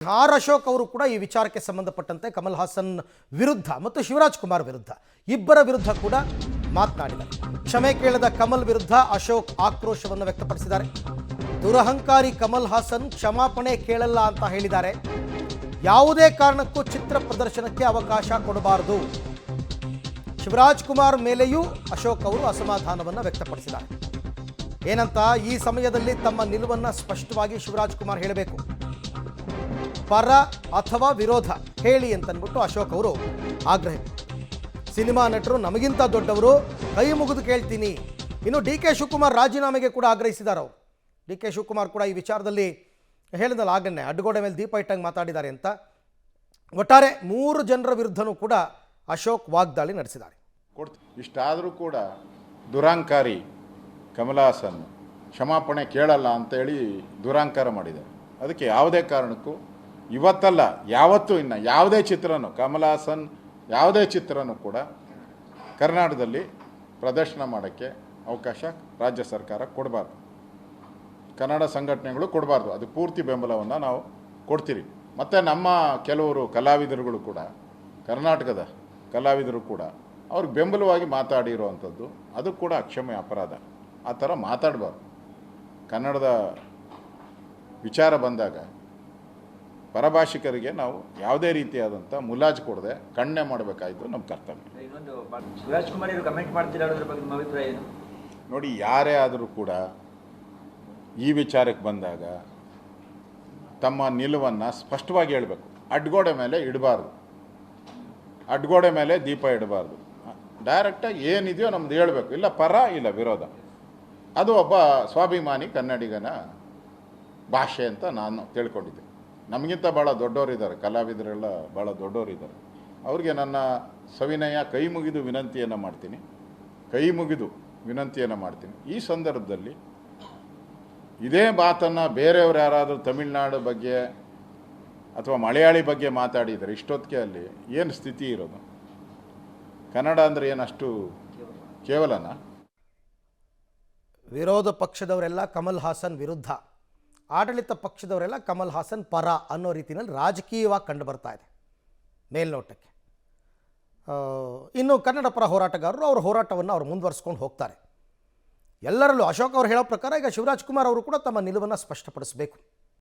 R Ashok ಅವರು ಕೂಡ ಈ ವಿಚಾರಕ್ಕೆ ಸಂಬಂಧಪಟ್ಟಂತೆ ಕಮಲ್ ಹಾಸನ್ ವಿರುದ್ಧ ಮತ್ತು ಶಿವರಾಜ್ ಕುಮಾರ್ ವಿರುದ್ಧ ಇಬ್ಬರ ವಿರುದ್ಧ ಕೂಡ ಮಾತನಾಡಿದ್ದಾರೆ. ಕ್ಷಮೆ ಕೇಳದ ಕಮಲ್ ವಿರುದ್ಧ ಅಶೋಕ್ ಆಕ್ರೋಶವನ್ನು ವ್ಯಕ್ತಪಡಿಸಿದ್ದಾರೆ. ದುರಹಂಕಾರಿ ಕಮಲ್ ಹಾಸನ್ ಕ್ಷಮಾಪಣೆ ಕೇಳಲ್ಲ ಅಂತ ಹೇಳಿದ್ದಾರೆ. ಯಾವುದೇ ಕಾರಣಕ್ಕೂ ಚಿತ್ರ ಪ್ರದರ್ಶನಕ್ಕೆ ಅವಕಾಶ ಕೊಡಬಾರದು. ಶಿವರಾಜ್ ಕುಮಾರ್ ಮೇಲೆಯೂ ಅಶೋಕ್ ಅವರು ಅಸಮಾಧಾನವನ್ನು ವ್ಯಕ್ತಪಡಿಸಿದ್ದಾರೆ. ಏನಂತ, ಈ ಸಮಯದಲ್ಲಿ ತಮ್ಮ ನಿಲುವನ್ನು ಸ್ಪಷ್ಟವಾಗಿ ಶಿವರಾಜ್ ಕುಮಾರ್ ಹೇಳಬೇಕು. ಪರ ಅಥವಾ ವಿರೋಧ ಹೇಳಿ ಅಂತನ್ಬಿಟ್ಟು ಅಶೋಕ್ ಅವರು ಆಗ್ರಹ. ಸಿನಿಮಾ ನಟರು ನಮಗಿಂತ ದೊಡ್ಡವರು, ಕೈ ಮುಗಿದು ಕೇಳ್ತೀನಿ. ಇನ್ನು ಡಿ ಕೆ ಶಿವಕುಮಾರ್ ರಾಜೀನಾಮೆಗೆ ಕೂಡ ಆಗ್ರಹಿಸಿದ್ದಾರೆ. ಅವರು ಡಿ ಕೆ ಶಿವಕುಮಾರ್ ಕೂಡ ಈ ವಿಚಾರದಲ್ಲಿ ಹೇಳಿದಲ್ಲ, ಆಗನ್ನೇ ಅಡ್ಡಗೋಡೆ ಮೇಲೆ ದೀಪ ಇಟ್ಟಂಗೆ ಮಾತಾಡಿದ್ದಾರೆ ಅಂತ. ಒಟ್ಟಾರೆ 3 ಜನರ ವಿರುದ್ಧನೂ ಕೂಡ ಅಶೋಕ್ ವಾಗ್ದಾಳಿ ನಡೆಸಿದ್ದಾರೆ. ಇಷ್ಟಾದರೂ ಕೂಡ ದುರಾಂಕಾರಿ ಕಮಲ್ ಹಾಸನ್ ಕ್ಷಮಾಪಣೆ ಕೇಳಲ್ಲ ಅಂತೇಳಿ ದುರಾಂಕಾರ ಮಾಡಿದ್ದಾರೆ. ಅದಕ್ಕೆ ಯಾವುದೇ ಕಾರಣಕ್ಕೂ ಇವತ್ತಲ್ಲ ಯಾವತ್ತೂ ಇನ್ನು ಯಾವುದೇ ಚಿತ್ರನೂ ಕಮಲ್ ಹಾಸನ್ ಯಾವುದೇ ಚಿತ್ರನೂ ಕೂಡ ಕರ್ನಾಟಕದಲ್ಲಿ ಪ್ರದರ್ಶನ ಮಾಡೋಕ್ಕೆ ಅವಕಾಶ ರಾಜ್ಯ ಸರ್ಕಾರ ಕೊಡಬಾರ್ದು, ಕನ್ನಡ ಸಂಘಟನೆಗಳು ಕೊಡಬಾರ್ದು. ಅದು ಪೂರ್ತಿ ಬೆಂಬಲವನ್ನು ನಾವು ಕೊಡ್ತೀರಿ. ಮತ್ತು ನಮ್ಮ ಕೆಲವರು ಕಲಾವಿದರುಗಳು ಕೂಡ, ಕರ್ನಾಟಕದ ಕಲಾವಿದರು ಕೂಡ ಅವ್ರಿಗೆ ಬೆಂಬಲವಾಗಿ ಮಾತಾಡಿರುವಂಥದ್ದು ಅದು ಕೂಡ ಅಕ್ಷಮ್ಯ ಅಪರಾಧ. ಆ ಥರ ಮಾತಾಡಬಾರ್ದು. ಕನ್ನಡದ ವಿಚಾರ ಬಂದಾಗ ಪರಭಾಷಿಕರಿಗೆ ನಾವು ಯಾವುದೇ ರೀತಿಯಾದಂಥ ಮುಲಾಜು ಕೊಡದೆ ಖಂಡನೆ ಮಾಡಬೇಕಾಯಿತು ನಮ್ಮ ಕರ್ತವ್ಯ. ಇನ್ನೊಂದು ಶಿವರಾಜ್ ಕುಮಾರ್ ಅವರು ಕಮೆಂಟ್ ಮಾಡ್ತಿರೋ ಅದ್ರ ಬಗ್ಗೆ ನಿಮ್ಮ ಅಭಿಪ್ರಾಯ ಏನು? ನೋಡಿ, ಯಾರೇ ಆದರೂ ಕೂಡ ಈ ವಿಚಾರಕ್ಕೆ ಬಂದಾಗ ತಮ್ಮ ನಿಲುವನ್ನು ಸ್ಪಷ್ಟವಾಗಿ ಹೇಳಬೇಕು. ಅಡ್ಗೋಡೆ ಮೇಲೆ ಇಡಬಾರ್ದು, ಅಡ್ಗೋಡೆ ಮೇಲೆ ದೀಪ ಇಡಬಾರ್ದು. ಡೈರೆಕ್ಟಾಗಿ ಏನಿದೆಯೋ ನಮ್ದು ಹೇಳಬೇಕು. ಇಲ್ಲ ಪರ ಇಲ್ಲ ವಿರೋಧ. ಅದು ಒಬ್ಬ ಸ್ವಾಭಿಮಾನಿ ಕನ್ನಡಿಗನ ಭಾಷೆ ಅಂತ ನಾನು ತಿಳ್ಕೊಂಡಿದ್ದೆ. ನಮಗಿಂತ ಭಾಳ ದೊಡ್ಡವರಿದ್ದಾರೆ, ಕಲಾವಿದರೆಲ್ಲ ಭಾಳ ದೊಡ್ಡವರಿದ್ದಾರೆ. ಅವ್ರಿಗೆ ನನ್ನ ಸವಿನಯ ಕೈ ಮುಗಿದು ವಿನಂತಿಯನ್ನು ಮಾಡ್ತೀನಿ. ಈ ಸಂದರ್ಭದಲ್ಲಿ ಇದೇ ಮಾತನ್ನು ಬೇರೆಯವರು ಯಾರಾದರೂ ತಮಿಳ್ನಾಡು ಬಗ್ಗೆ ಅಥವಾ ಮಲಯಾಳಿ ಬಗ್ಗೆ ಮಾತಾಡಿದರೆ ಇಷ್ಟೊತ್ತಿಗೆ ಅಲ್ಲಿ ಏನು ಸ್ಥಿತಿ ಇರೋದು? ಕನ್ನಡ ಅಂದರೆ ಏನಷ್ಟು ಕೇವಲನಾ? ವಿರೋಧ ಪಕ್ಷದವರೆಲ್ಲ ಕಮಲ್ ಹಾಸನ್ ವಿರುದ್ಧ, ಆಡಳಿತ ಪಕ್ಷದವರೆಲ್ಲ ಕಮಲ್ ಹಾಸನ್ ಪರ ಅನ್ನೋ ರೀತಿಯಲ್ಲಿ ರಾಜಕೀಯವಾಗಿ ಕಂಡು ಬರ್ತಾ ಇದೆ ಮೇಲ್ನೋಟಕ್ಕೆ. ಇನ್ನು ಕನ್ನಡ ಪರ ಹೋರಾಟಗಾರರು ಅವರ ಹೋರಾಟವನ್ನು ಅವರು ಮುಂದುವರಿಸ್ಕೊಂಡು ಹೋಗ್ತಾರೆ. ಎಲ್ಲರಲ್ಲೂ ಅಶೋಕ್ ಅವರು ಹೇಳೋ ಪ್ರಕಾರ ಈಗ ಶಿವರಾಜ್ ಕುಮಾರ್ ಅವರು ಕೂಡ ತಮ್ಮ ನಿಲುವನ್ನು ಸ್ಪಷ್ಟಪಡಿಸಬೇಕು.